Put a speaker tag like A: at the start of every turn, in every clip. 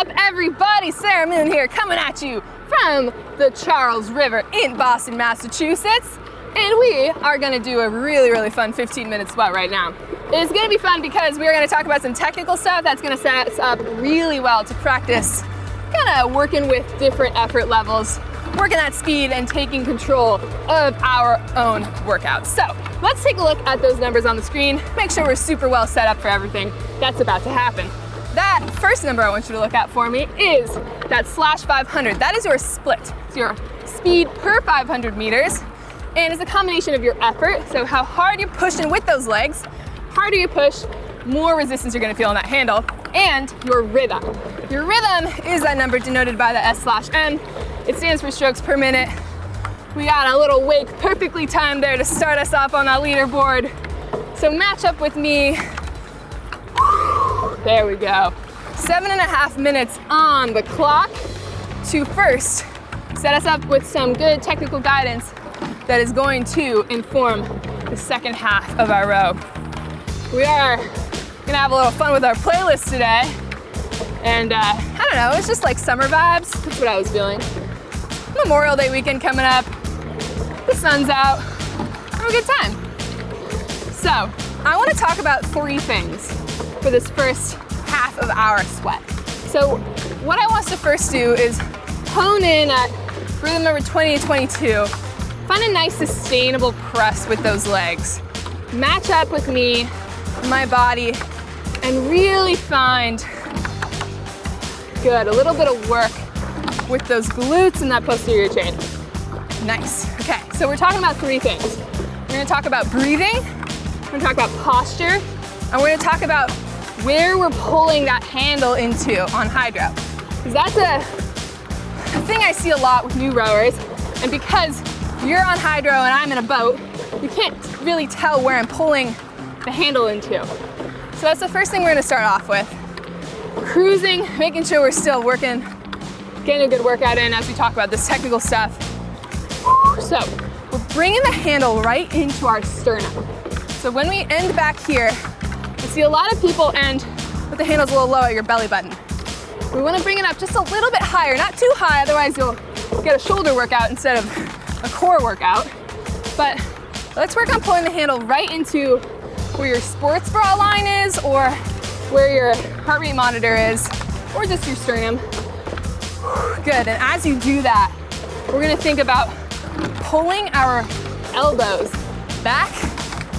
A: up, everybody? Sera here, coming at you from the Charles River in Boston, Massachusetts. And we are gonna do a really fun 15-minute sweat right now. It's gonna be fun because we are gonna talk about some technical stuff that's gonna set us up really well to practice kind of working with different effort levels, working at speed and taking control of our own workouts. So let's take a look at those numbers on the screen, make sure we're super well set up for everything that's about to happen. That first number I want you to look at for me is that /500. That is your split. It's your speed per 500 meters. And it's a combination of your effort, so how hard you're pushing with those legs, harder you push, more resistance you're gonna feel on that handle, and your rhythm. Your rhythm is that number denoted by the S/M. It stands for strokes per minute. We got a little wake perfectly timed there to start us off on that leaderboard. So match up with me. There we go. 7.5 minutes on the clock to first set us up with some good technical guidance that is going to inform the second half of our row. We are gonna have a little fun with our playlist today. And I don't know, it's just like summer vibes. That's what I was feeling. Memorial Day weekend coming up. The sun's out. Have a good time. So I wanna talk about 3 things for this first half of our sweat. So what I want us to first do is hone in at rhythm number 20 and 22. Find a nice sustainable press with those legs. Match up with me, my body, and really find good, a little bit of work with those glutes and that posterior chain. Nice. Okay, so we're talking about 3 things. We're gonna talk about breathing, we're gonna talk about posture, and we're gonna talk about where we're pulling that handle into on Hydrow. Because that's a thing I see a lot with new rowers, and because you're on Hydrow and I'm in a boat, you can't really tell where I'm pulling the handle into. So that's the first thing we're gonna start off with. Cruising, making sure we're still working, getting a good workout in as we talk about this technical stuff. So we're bringing the handle right into our sternum. So when we end back here, I see a lot of people end with the handles a little low at your belly button. We wanna bring it up just a little bit higher, not too high, otherwise you'll get a shoulder workout instead of a core workout. But let's work on pulling the handle right into where your sports bra line is, or where your heart rate monitor is, or just your sternum. Good, and as you do that, we're gonna think about pulling our elbows back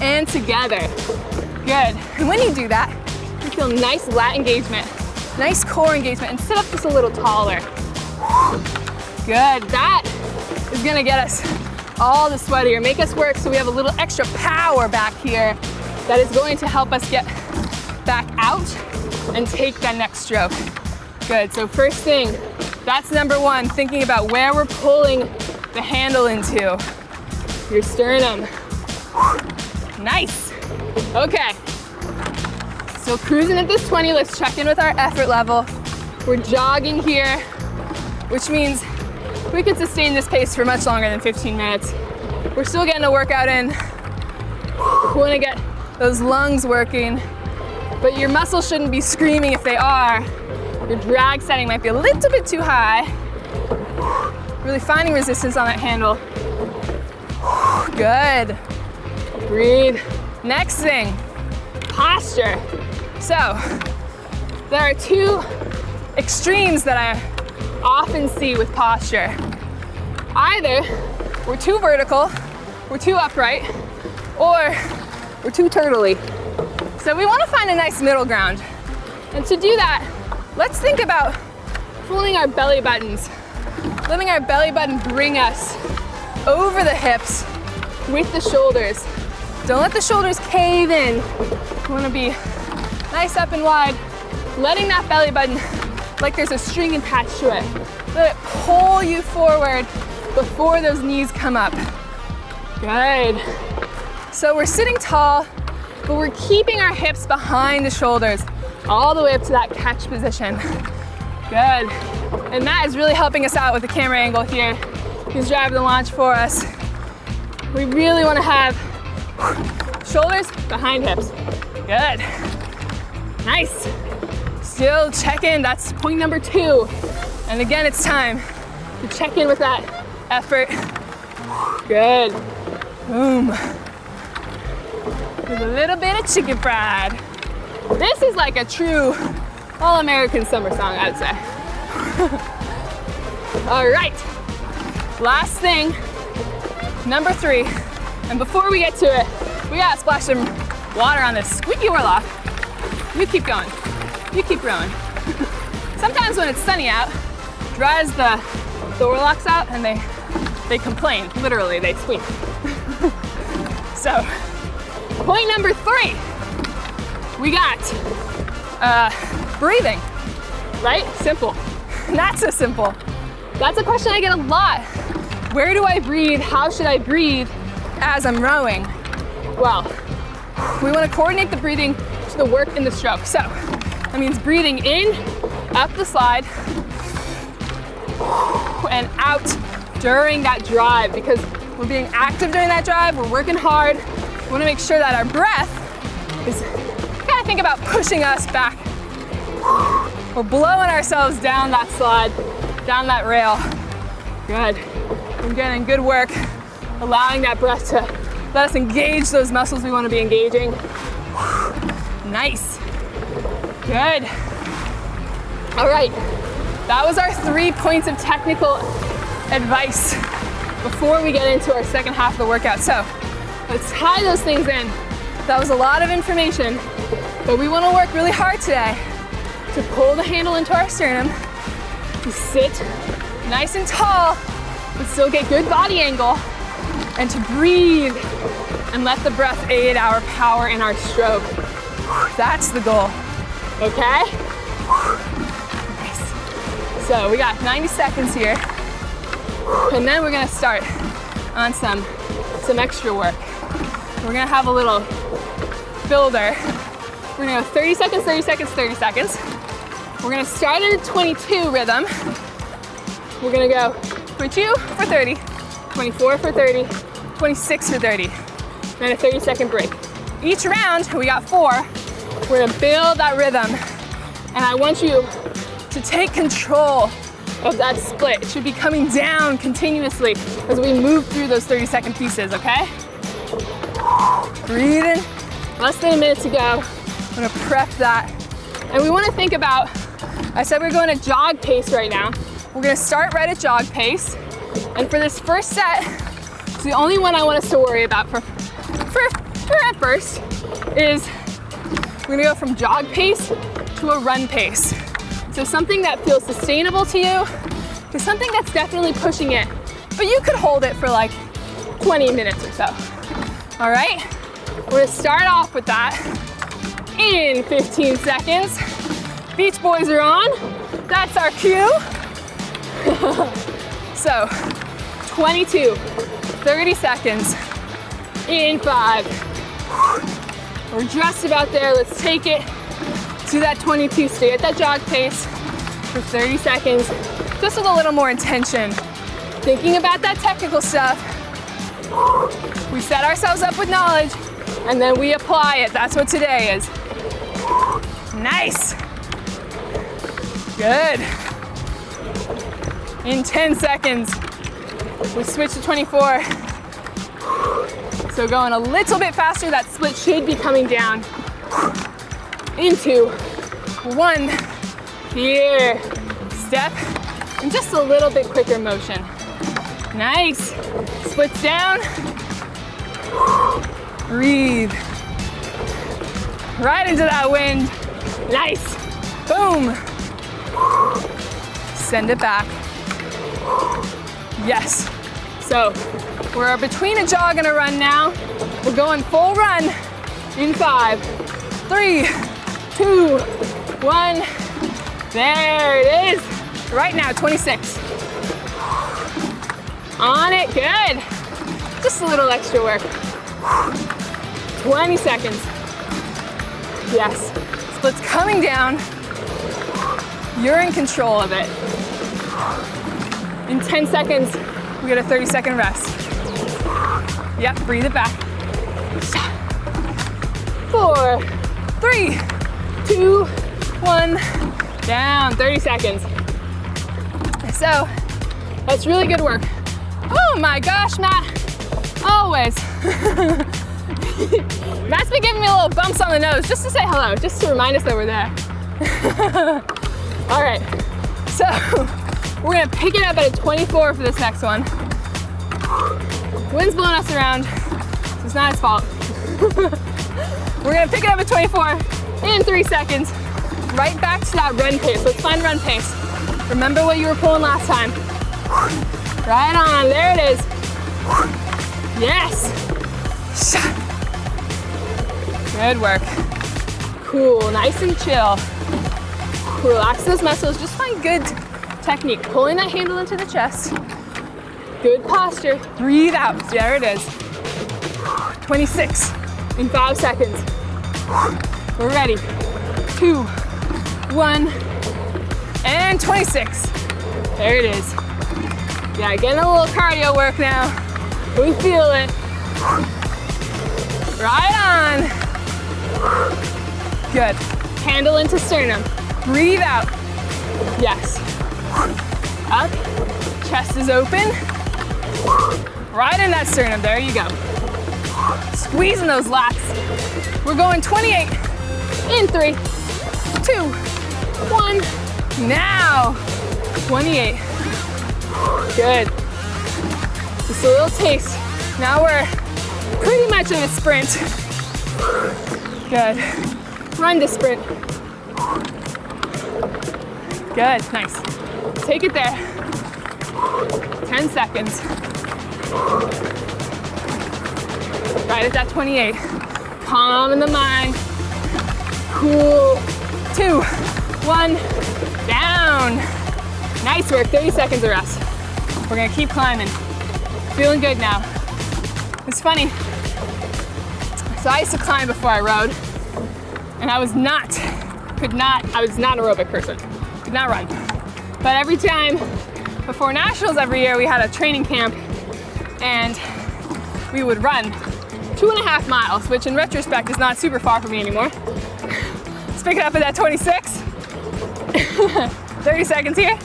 A: and together. Good, and when you do that, you feel nice lat engagement, nice core engagement, and sit up just a little taller. Good, that is gonna get us all the sweatier, make us work so we have a little extra power back here that is going to help us get back out and take that next stroke. Good, so first thing, that's number 1, thinking about where we're pulling the handle into. Your sternum. Nice. Okay, so cruising at this 20, let's check in with our effort level. We're jogging here, which means we could sustain this pace for much longer than 15 minutes. We're still getting a workout in. We wanna get those lungs working, but your muscles shouldn't be screaming if they are. Your drag setting might be a little bit too high. Really finding resistance on that handle. Good. Breathe. Next thing, posture. So, there are 2 extremes that I often see with posture. Either we're too vertical, we're too upright, or we're too turtley. So we want to find a nice middle ground. And to do that, let's think about pulling our belly buttons, letting our belly button bring us over the hips with the shoulders. Don't let the shoulders cave in. You want to be nice up and wide, letting that belly button like there's a string attached to it. Let it pull you forward before those knees come up. Good. So we're sitting tall, but we're keeping our hips behind the shoulders all the way up to that catch position. Good. And that is really helping us out with the camera angle here. He's driving the launch for us. We really want to have shoulders behind hips. Good. Nice. Still check in, that's point number 2. And again, it's time to check in with that effort. Good. Boom. With a little bit of chicken fried. This is like a true all-American summer song, I'd say. All right, last thing, number 3. And before we get to it, we gotta splash some water on this squeaky warlock. You keep going, you keep rowing. Sometimes when it's sunny out, dries the warlocks out and they complain, literally, they squeak. So, point number 3, we got breathing, right? Simple, not so simple. That's a question I get a lot. Where do I breathe? How should I breathe as I'm rowing? Well, we want to coordinate the breathing to the work in the stroke. So that means breathing in, up the slide, and out during that drive, because we're being active during that drive, we're working hard. We want to make sure that our breath is, kind of think about pushing us back. We're blowing ourselves down that slide, down that rail. Good. We're getting good work, allowing that breath to let us engage those muscles we want to be engaging. Nice. Good. All right. That was our 3 points of technical advice before we get into our second half of the workout. So let's tie those things in. That was a lot of information, but we want to work really hard today to pull the handle into our sternum, to sit nice and tall, but still get good body angle, and to breathe and let the breath aid our power in our stroke. That's the goal, okay? Nice. So we got 90 seconds here, and then we're gonna start on some extra work. We're gonna have a little builder. We're gonna go 30 seconds, 30 seconds, 30 seconds. We're gonna start at a 22 rhythm. We're gonna go 22 for 30, 24 for 30, 26 for 30, then a 30-second break. Each round, we got 4. We're gonna build that rhythm, and I want you to take control of that split. It should be coming down continuously as we move through those 30-second pieces, okay? Breathe in. Less than a minute to go. I'm gonna prep that. And we wanna think about, I said we're going at jog pace right now. We're gonna start right at jog pace. And for this first set, it's the only one I want us to worry about for at first, is we're gonna go from jog pace to a run pace. So something that feels sustainable to you to something that's definitely pushing it. But you could hold it for like 20 minutes or so. All right? We're gonna start off with that in 15 seconds. Beach Boys are on. That's our cue. So, 22, 30 seconds in 5. We're just about there. Let's take it to that 22. Stay at that jog pace for 30 seconds, just with a little more intention. Thinking about that technical stuff. We set ourselves up with knowledge, and then we apply it. That's what today is. Nice. Good. In 10 seconds, we switch to 24. So going a little bit faster, that split should be coming down. Into 1. Here. Step. And just a little bit quicker motion. Nice. Splits down. Breathe. Right into that wind. Nice. Boom. Send it back. Yes. So we're between a jog and a run now. We're going full run in 5, 3, 2, 1. There it is. Right now, 26. On it, good. Just a little extra work. 20 seconds. Yes. Split's coming down. You're in control of it. In 10 seconds, we get a 30-second rest. Yep, breathe it back. 4, 3, 2, 1, down, 30 seconds. So that's really good work. Oh my gosh, Matt, always. Matt's been giving me little bumps on the nose just to say hello, just to remind us that we're there. All right, so we're gonna pick it up at a 24 for this next one. Wind's blowing us around, so it's not his fault. We're gonna pick it up at 24 in 3 seconds, right back to that run pace. Let's find run pace. Remember what you were pulling last time. Right on, there it is. Yes. Good work. Cool, nice and chill. Relax those muscles, just find good technique. Pulling that handle into the chest. Good posture, breathe out, there it is. 26 in 5 seconds. We're ready. 2, 1, and 26. There it is. Yeah, getting a little cardio work now. We feel it. Right on. Good. Handle into sternum. Breathe out. Yes. Up. Chest is open. Right in that sternum. There you go. Squeezing those lats. We're going 28 in 3, 2, 1. Now. 28. Good. Just a little taste. Now we're pretty much in a sprint. Good. Run to sprint. Good, nice. Take it there. 10 seconds. Right at that 28. Calm in the mind. Cool. 2, 1, down. Nice work, 30 seconds of rest. We're gonna keep climbing. Feeling good now. It's funny. So I used to climb before I rode, and I was not an aerobic person. Could not run. But every time, before nationals every year, we had a training camp, and we would run 2.5 miles, which in retrospect is not super far for me anymore. Let's pick it up at that 26. 30 seconds here.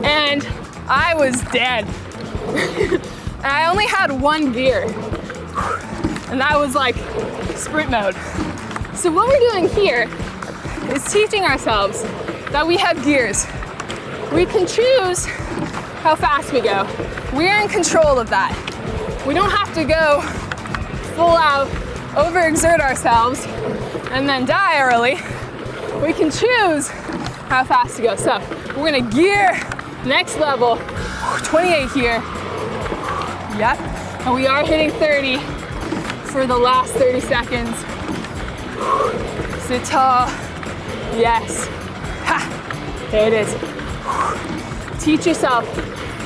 A: And I was dead. And I only had one gear. And that was like sprint mode. So what we're doing here is teaching ourselves that we have gears. We can choose how fast we go. We're in control of that. We don't have to go full out, overexert ourselves, and then die early. We can choose how fast to go. So we're gonna gear next level, 28 here. Yep, and we are hitting 30 for the last 30 seconds. Sit tall, yes. Ha, there it is. Teach yourself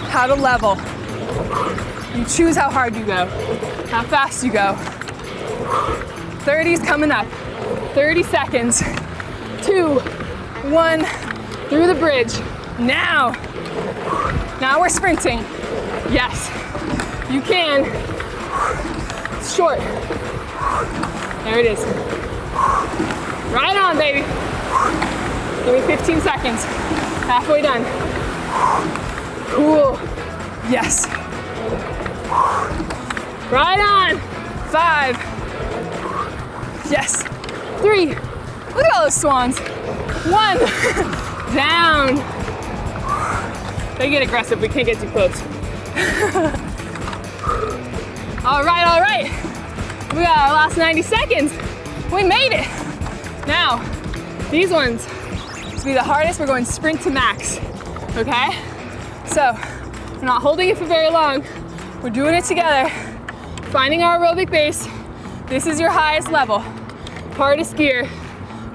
A: how to level. You choose how hard you go, how fast you go. 30's coming up, 30 seconds. 2, 1, through the bridge. Now we're sprinting. Yes, you can. It's short. There it is. Right on, baby. Give me 15 seconds. Halfway done. Cool. Yes. Right on. 5. Yes. 3. Look at all those swans. 1. Down. They get aggressive. We can't get too close. All right. We got our last 90 seconds. We made it. Now, these ones, to be the hardest, we're going sprint to max. Okay? So, we're not holding it for very long. We're doing it together. Finding our aerobic base. This is your highest level. Hardest gear.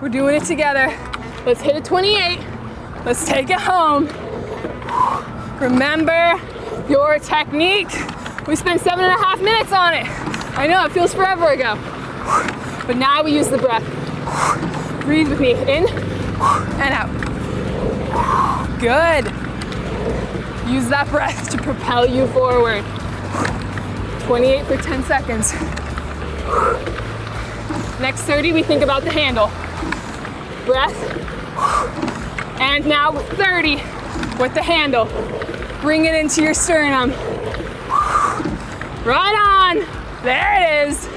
A: We're doing it together. Let's hit a 28. Let's take it home. Remember your technique. We spent 7.5 minutes on it. I know, it feels forever ago. But now we use the breath. Breathe with me, in and out. Good. Use that breath to propel you forward. 28 for 10 seconds. Next 30, we think about the handle. Breath, And now 30 with the handle. Bring it into your sternum. Right on. There it is.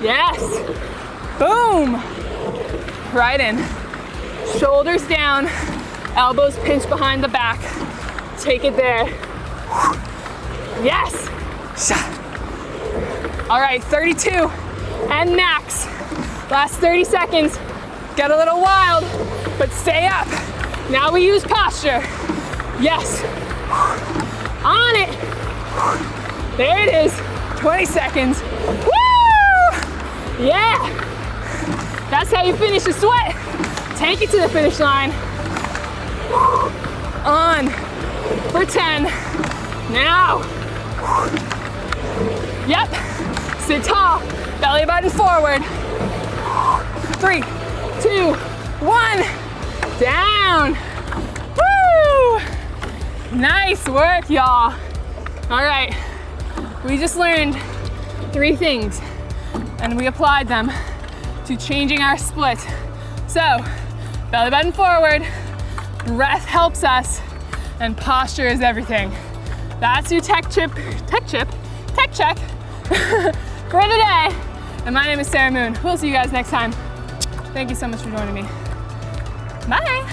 A: Yes. Boom. Right in. Shoulders down. Elbows pinch behind the back. Take it there. Yes. All right, 32 and max. Last 30 seconds. Get a little wild, but stay up. Now we use posture. Yes. On it. There it is. 20 seconds. Woo! Yeah. That's how you finish a sweat. Take it to the finish line. On for 10. Now. Yep. Sit tall. Belly button forward. 3, 2, 1. Down. Woo! Nice work, y'all. All right. We just learned 3 things and we applied them to changing our split. So, belly button forward, breath helps us, and posture is everything. That's your tech check for the day. And my name is Sera Moon. We'll see you guys next time. Thank you so much for joining me. Bye.